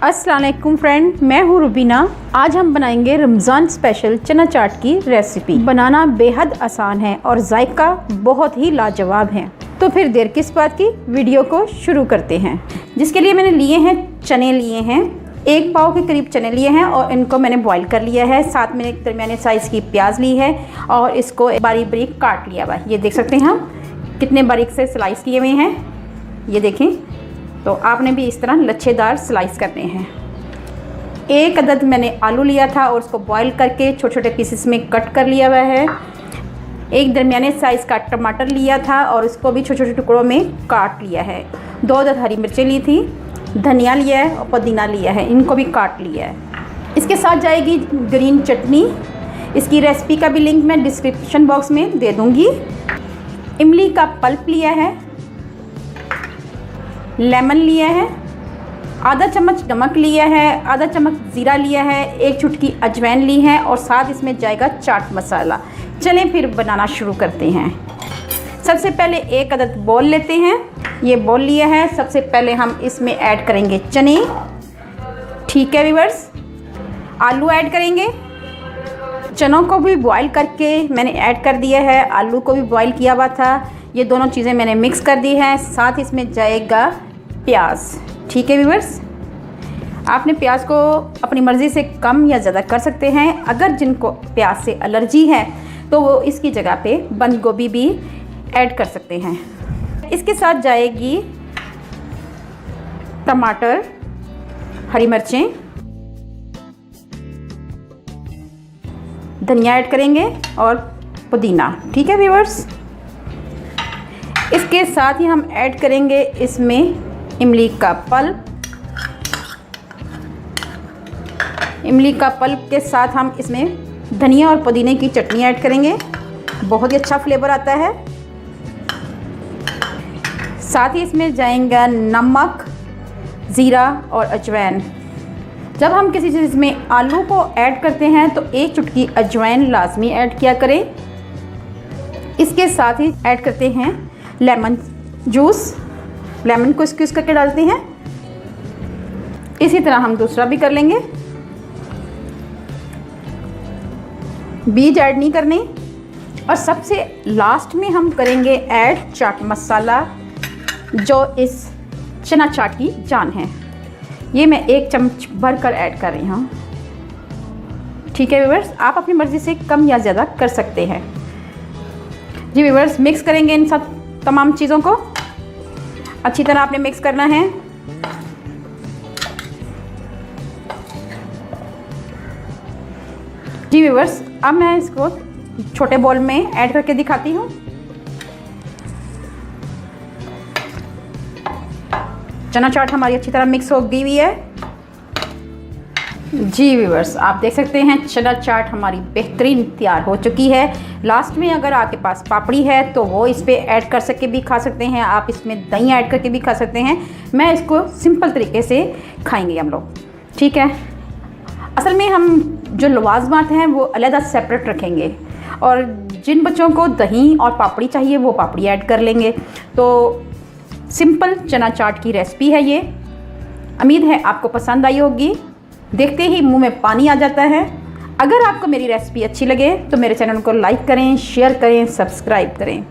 अस्सलाम वालेकुम फ्रेंड, मैं हूँ रुबीना। आज हम बनाएंगे रमज़ान स्पेशल चना चाट की रेसिपी। बनाना बेहद आसान है और जायका बहुत ही लाजवाब है। तो फिर देर किस बात की, वीडियो को शुरू करते हैं। जिसके लिए मैंने लिए हैं चने, लिए हैं 1 पाव के करीब चने लिए हैं और इनको मैंने बॉईल कर लिया है। साथ में एक दरमियाने साइज़ की प्याज ली है और इसको बारीक बारीक काट लिया हुआ है। ये देख सकते हैं हम कितने बारीक से स्लाइस किए हुए हैं, ये देखें। तो आपने भी इस तरह लच्छेदार स्लाइस करने हैं। 1 अदद मैंने आलू लिया था और उसको बॉईल करके छोटे छोटे पीसेस में कट कर लिया हुआ है। 1 दरमियाने साइज़ का टमाटर लिया था और इसको भी छोटे छोटे टुकड़ों में काट लिया है। 2 अदद हरी मिर्चें ली थी, धनिया लिया है और पुदीना लिया है, इनको भी काट लिया है। इसके साथ जाएगी ग्रीन चटनी। इसकी रेसिपी का भी लिंक मैं डिस्क्रिप्शन बॉक्स में दे दूँगी। इमली का पल्प लिया है, लेमन लिया है, आधा चम्मच नमक लिया है, आधा चम्मच ज़ीरा लिया है, 1 चुटकी अजवाइन ली है और साथ इसमें जाएगा चाट मसाला। चलें फिर बनाना शुरू करते हैं। सबसे पहले 1 अदद बॉल लेते हैं। ये बॉल लिया है। सबसे पहले हम इसमें ऐड करेंगे चने, ठीक है व्यूअर्स। आलू ऐड करेंगे। चनों को भी बॉईल करके मैंने ऐड कर दिया है, आलू को भी बॉईल किया हुआ था। ये दोनों चीज़ें मैंने मिक्स कर दी हैं। साथ इसमें जाएगा प्याज, ठीक है व्यूअर्स। आपने प्याज को अपनी मर्ज़ी से कम या ज़्यादा कर सकते हैं। अगर जिनको प्याज से एलर्जी है तो वो इसकी जगह पे बंद गोभी भी ऐड कर सकते हैं। इसके साथ जाएगी टमाटर, हरी मिर्चें, धनिया ऐड करेंगे और पुदीना, ठीक है व्यूअर्स। इसके साथ ही हम ऐड करेंगे इसमें इमली का पल्प। इमली का पल्प के साथ हम इसमें धनिया और पुदीने की चटनी ऐड करेंगे, बहुत ही अच्छा फ्लेवर आता है। साथ ही इसमें जाएगा नमक, ज़ीरा और अजवाइन। जब हम किसी चीज़ में आलू को ऐड करते हैं तो 1 चुटकी अजवाइन लाजमी ऐड किया करें। इसके साथ ही ऐड करते हैं लेमन जूस। लेमन को स्क्वीज़ करके डालते हैं। इसी तरह हम दूसरा भी कर लेंगे। बीज ऐड नहीं करने। और सबसे लास्ट में हम करेंगे ऐड चाट मसाला, जो इस चना चाट की जान है। ये मैं 1 चम्मच भर कर ऐड कर रही हूँ, ठीक है व्यूअर्स। आप अपनी मर्ज़ी से कम या ज़्यादा कर सकते हैं। जी व्यूअर्स, मिक्स करेंगे इन सब तमाम चीज़ों को। अच्छी तरह आपने मिक्स करना है। जी व्यूअर्स, अब मैं इसको छोटे बॉल में ऐड करके दिखाती हूँ। चना चाट हमारी अच्छी तरह मिक्स हो गई हुई है। जी व्यूअर्स, आप देख सकते हैं चना चाट हमारी बेहतरीन तैयार हो चुकी है। लास्ट में अगर आपके पास पापड़ी है तो वो इस पर ऐड कर सके भी खा सकते हैं। आप इसमें दही ऐड करके भी खा सकते हैं। मैं इसको सिंपल तरीके से खाएंगे हम लोग, ठीक है। असल में हम जो लवाजमात हैं वो अलग सेपरेट रखेंगे और जिन बच्चों को दही और पापड़ी चाहिए वो पापड़ी ऐड कर लेंगे। तो सिंपल चना चाट की रेसिपी है ये। उम्मीद है आपको पसंद आई होगी। देखते ही मुंह में पानी आ जाता है। अगर आपको मेरी रेसिपी अच्छी लगे तो मेरे चैनल को लाइक करें, शेयर करें, सब्सक्राइब करें।